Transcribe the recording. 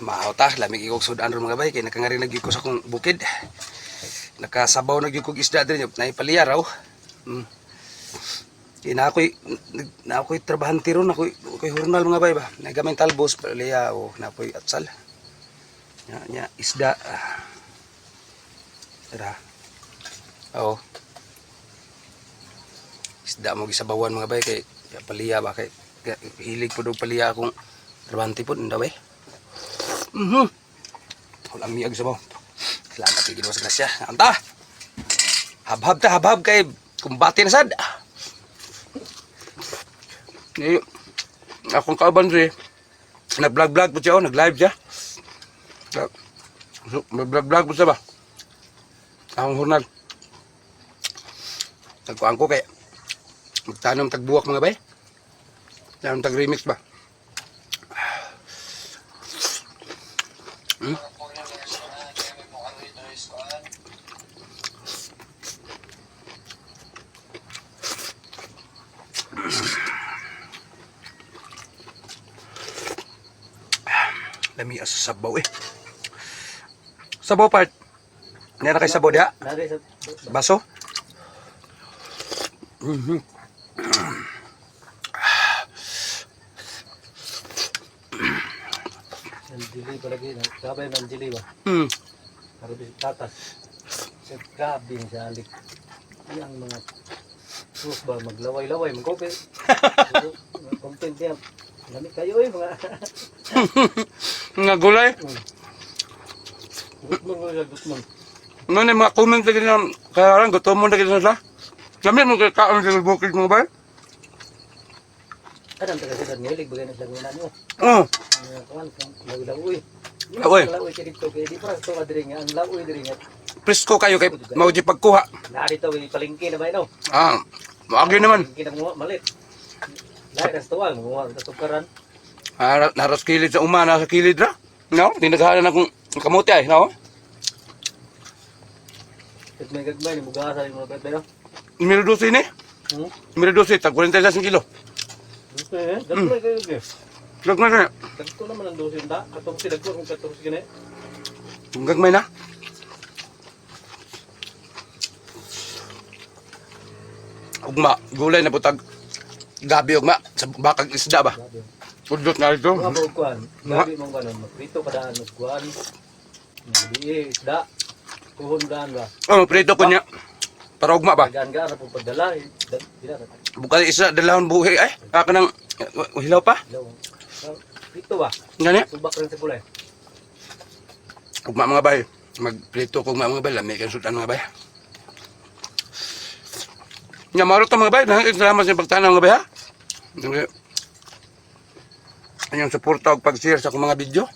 Maaw ta, lamig ikog sudan ron mga bay, kay nakangarinig ko sa akong bukid. Nakasabaw na gyud kog isda diri, naipaliya raw. Kay na ako'y trabahante ron, ako'y hurnal mga bay ba. Nagamay talbos, paliya o napoy atsal. Nya isda. Tara. Oo. Isda mo gisabawan mga bay kay paliya ba kay hilig pud og paliya akong trabahante pud nda bay. Wala miyag sa mo. Salamat kay Ginoo sa grasya. Anta. Habhab kay kumbati na sad. Ni akong kauban ri nag-vlog po siya, nag-live siya. Nag-vlog po siya ba? Akong hurnal. Nagkuhan ko kay magtanong tagbuwak mga bay. Tanong tag-remix ba? Lami sa sabaw eh. Sabaw part. Nera kay sabaw diha? Baso? Nanjili palagi, sabay nanjili ba? Harus tatas. Grabe sa alik. Yang mga sus ba maglaway-laway, magkope. Content yan. Lamig kayo eh mga. Nga gulay. Gutmang. Ano na mga comment lagi na kaya lang gutom mo lagi na sila. Kami mo kaya kaon sa bukid mga bay. Adam taga sa ngilig bagay na lagunan mo. Oo. Kawan lagoy. Lagoy. Lagoy kay dito kay di para to adiri nga ang lagoy diri nga. Presko kayo kay mauji pagkuha. Nari to palengke na ba no? Maagi naman. Palengke na malit. Lahat sa tuwang mo sa tukaran. Naras kilid sa umana sa kilid ra. No, tinaghanan akong kamote ay, no? Ket may gagmay ni mugasa yung mga pet no. Numero 12 ni. Numero 12 tag 46 kilo. Okay, dagko kayo ge. Gagmay na. Dagko naman ang dosin da, katong si dagko kung katong gani. Gagmay na. Ugma, gulay na butag gabi ugma sa bakag isda ba? Udot na ito. Mga bugkuan, gabi mong ganon, magprito kadaan og kuan. Di isda. Kuhon daan ba? Oh, prito ko niya. Para ugma ba? Gaan-gaan na po pagdala. Dila na. Bukal isa dalawang buhi ay. Aka nang hilaw pa. Prito ba? Ngani? Subak rin sa kulay. Ugma mga bay. Magprito ko ugma mga bay. Lami kan sultan mga bay. Nya maro to mga bay. Salamat sa pagtanaw mga bay ha. Anyong suporta og pag-share sa akong mga video.